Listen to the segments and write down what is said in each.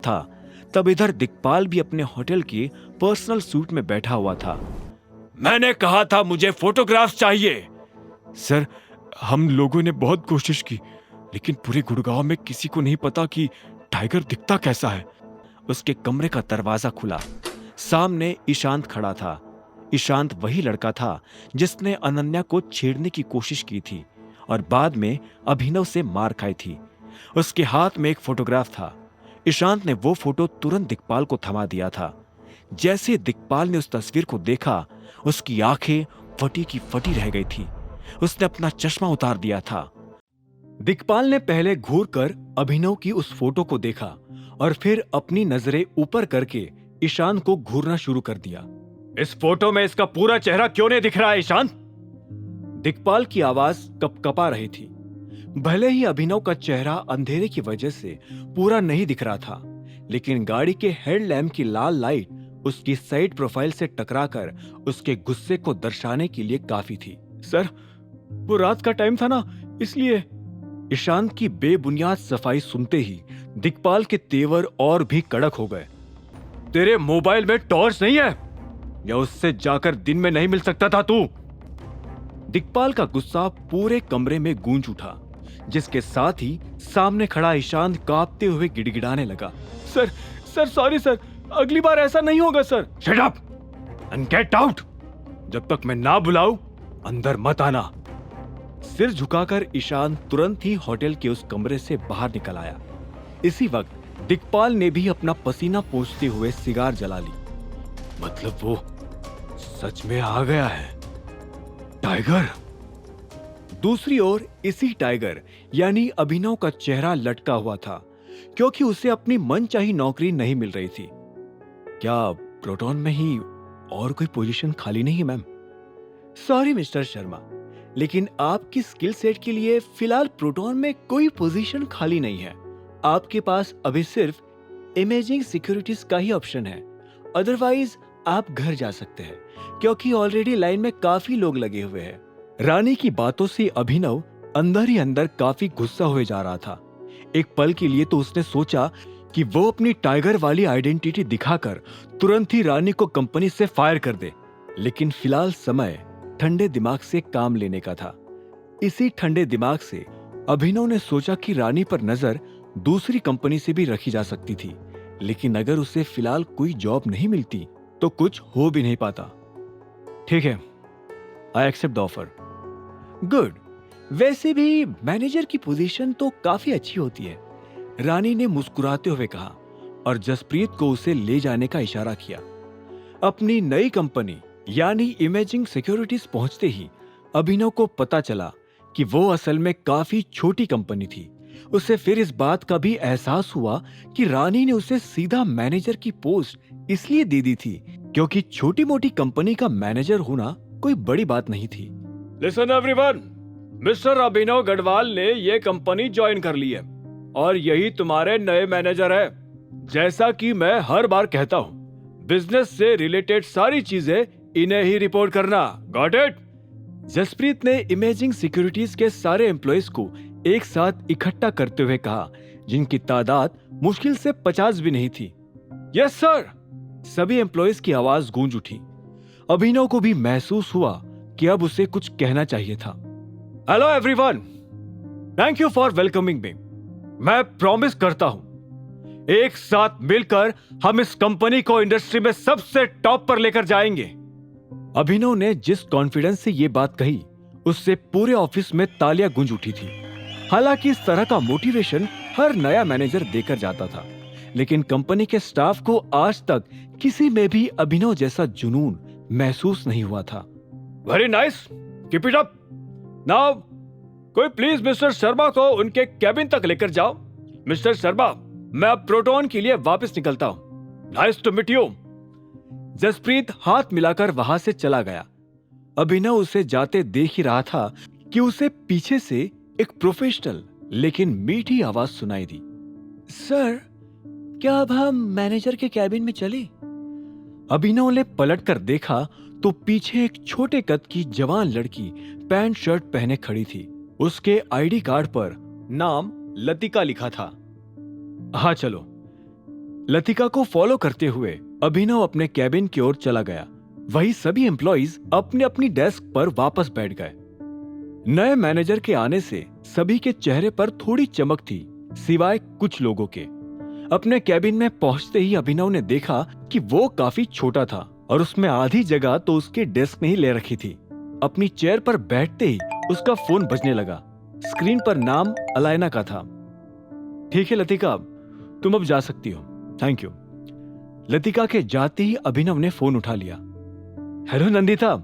था, तब इधर दिक्पाल भी अपने होटल के पर्सनल सूट में बैठा हुआ था। मैंने कहा था मुझे फोटोग्राफ चाहिए। सर, हम लोगों ने बहुत कोशिश की, लेकिन पूरे गुड़गांव में किसी को नहीं पता कि टाइगर दिखता कैसा है। उसके कमरे का दरवाजा खुला। सामने ईशांत खड़ा था। ईशांत वही लड़का था जिसने अनन्या को छेड़ने की कोशिश की थी और बाद में अभिनव से मार खाई थी। उसके हाथ में एक फोटोग्राफ था। ईशांत ने वो फोटो तुरंत दिक्पाल को थमा दिया था। जैसे दिक्पाल ने उस तस्वीर को देखा, उसकी आंखें फटी की फटी रह गई थी। उसने अपना चश्मा उतार दिया था। दिक्पाल ने पहले घूर कर अभिनव की उस फोटो को देखा और फिर अपनी नजरें ऊपर करके ईशांत को घूरना शुरू कर दिया। इस फोटो में इसका पूरा चेहरा क्यों नहीं दिख रहा है ईशांत? दिक्पाल की आवाज कपकपा रही थी। भले ही अभिनव का चेहरा अंधेरे की वजह से पूरा नहीं दिख रहा था, लेकिन गाड़ी के हेडलैम्प की लाल लाइट उसकी साइड प्रोफाइल से टकराकर उसके गुस्से को दर्शाने के लिए काफी थी। सर, वो रात का टाइम था ना, इसलिए। ईशांत की बेबुनियाद सफाई सुनते ही दिक्पाल के तेवर और भी कड़क हो गए। तेरे मोबाइल में टॉर्च नहीं है या उससे जाकर दिन में नहीं मिल सकता था तू? दिक्पाल का गुस्सा पूरे कमरे में गूंज उठा, जिसके साथ ही सामने खड़ा ईशांत कांपते हुए गिड़गिड़ाने लगा। सर सॉरी सर, अगली बार ऐसा नहीं होगा sir. Shut up and get out. जब तक मैं ना बुलाऊं अंदर मत आना। सिर झुकाकर ईशान तुरंत ही होटल के उस कमरे से बाहर निकल आया। इसी वक्त दिक्पाल ने भी अपना पसीना पोंछते हुए सिगार जला ली। मतलब वो सच में आ गया है टाइगर। दूसरी ओर इसी टाइगर यानी अभिनव का चेहरा लटका हुआ था, क्योंकि उसे अपनी मनचाही नौकरी नहीं मिल रही थी। क्या प्रोटॉन में ही और कोई पोजीशन खाली नहीं है मैम? सॉरी मिस्टर शर्मा, लेकिन आपकी स्किल सेट के लिए फिलहाल प्रोटॉन में कोई पोजीशन खाली नहीं है। आपके पास अभी सिर्फ इमेजिंग सिक्योरिटीज का ही ऑप्शन है। अदरवाइज आप घर जा सकते हैं, क्योंकि ऑलरेडी लाइन में काफी लोग लगे हुए हैं। रानी की बातों से अभिनव अंदर ही अंदर काफी गुस्सा हुए जा रहा था। एक पल के लिए तो उसने सोचा कि वो अपनी टाइगर वाली आइडेंटिटी दिखाकर तुरंत ही रानी को कंपनी से फायर कर दे, लेकिन फिलहाल समय ठंडे दिमाग से काम लेने का था। इसी ठंडे दिमाग से अभिनव ने सोचा कि रानी पर नजर दूसरी कंपनी से भी रखी जा सकती थी, लेकिन अगर उसे फिलहाल कोई जॉब नहीं मिलती तो कुछ हो भी नहीं पाता। ठीक है, I accept the offer. Good. वैसे भी मैनेजर की पोजीशन तो काफी अच्छी होती है, रानी ने मुस्कुराते हुए कहा और जसप्रीत को उसे ले जाने का इशारा किया। अपनी नई कंपनी यानी इमेजिंग सिक्योरिटीज पहुंचते ही अभिनव को पता चला कि वो असल में काफी छोटी कंपनी थी। उसे फिर इस बात का भी एहसास हुआ कि रानी ने उसे सीधा मैनेजर की पोस्ट इसलिए दे दी थी क्योंकि छोटी मोटी कंपनी का मैनेजर होना कोई बड़ी बात नहीं थी। लिसन एवरीवन, मिस्टर अभिनव गढ़वाल ने ये कंपनी ज्वाइन कर ली है और यही तुम्हारे नए मैनेजर है। जैसा कि मैं हर बार कहता हूँ, बिजनेस से रिलेटेड सारी चीजें इन्हें ही रिपोर्ट करना। Got it? जसप्रीत ने इमेजिंग सिक्योरिटीज के सारे एम्प्लॉइज को एक साथ इकट्ठा करते हुए कहा, जिनकी तादाद मुश्किल से 50 भी नहीं थी। Yes sir. सभी एम्प्लॉइज की आवाज गूंज उठी। अभिनव को भी महसूस हुआ कि अब उसे कुछ कहना चाहिए था। Hello everyone, thank you for welcoming मी। मैं प्रॉमिस करता हूं, एक साथ मिलकर हम इस कंपनी को इंडस्ट्री में सबसे टॉप पर लेकर जाएंगे। अभिनव ने जिस कॉन्फिडेंस से यह बात कही, उससे पूरे ऑफिस में तालियां गूंज उठी थी। हालांकि इस तरह का मोटिवेशन हर नया मैनेजर देकर जाता था, लेकिन कंपनी के स्टाफ को आज तक किसी में भी अभिनव जैसा जुनून महसूस नहीं हुआ था। Very nice, keep it up. Now कोई प्लीज मिस्टर शर्मा को उनके कैबिन तक लेकर जाओ। मिस्टर शर्मा, मैं अब प्रोटॉन के लिए वापस निकलता हूं। Nice to meet you. Jaspreet हाथ मिलाकर वहां से चला गया। अभिनव उसे जाते देख ही रहा था कि उसे पीछे से एक प्रोफेशनल लेकिन मीठी आवाज सुनाई दी। सर, क्या अब हम मैनेजर के कैबिन में चले? अभिनव ने पलटकर देखा तो पीछे एक छोटे कद की जवान लड़की पैंट शर्ट पहने खड़ी थी। उसके आईडी कार्ड पर नाम लतिका लिखा था। हाँ चलो। लतिका को फॉलो करते हुए अभिनव अपने कैबिन की ओर चला गया। वही सभी एम्प्लॉइज अपने अपनी डेस्क पर वापस बैठ गए। नए मैनेजर के आने से सभी के चेहरे पर थोड़ी चमक थी, सिवाय कुछ लोगों के। अपने कैबिन में पहुंचते ही अभिनव ने देखा कि वो काफी छोटा था और उसमें आधी जगह तो उसके डेस्क में ही ले रखी थी। अपनी चेयर पर बैठते ही उसका फोन बजने लगा। स्क्रीन पर नाम अलायना का था। ठीक है लतिका, तुम अब जा सकती हो, थैंक यू। लतिका के जाते ही अभिनव ने फोन उठा लिया। हेलो नंदिता।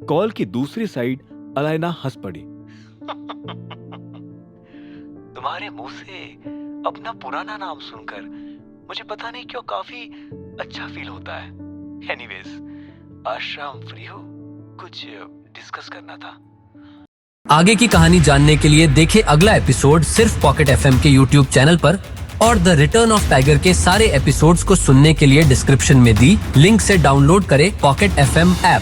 कॉल की दूसरी साइड अलायना हंस पड़ी। तुम्हारे मुंह से अपना पुराना नाम सुनकर मुझे पता नहीं क्यों काफी अच्छा फील होता है। एनीवेज, आज शाम फ्री हो? कुछ डिस्कस करना था। आगे की कहानी जानने के लिए देखें अगला एपिसोड सिर्फ पॉकेट एफएम के यूट्यूब चैनल पर, और द रिटर्न ऑफ टाइगर के सारे एपिसोड्स को सुनने के लिए डिस्क्रिप्शन में दी लिंक से डाउनलोड करें पॉकेट एफएम ऐप।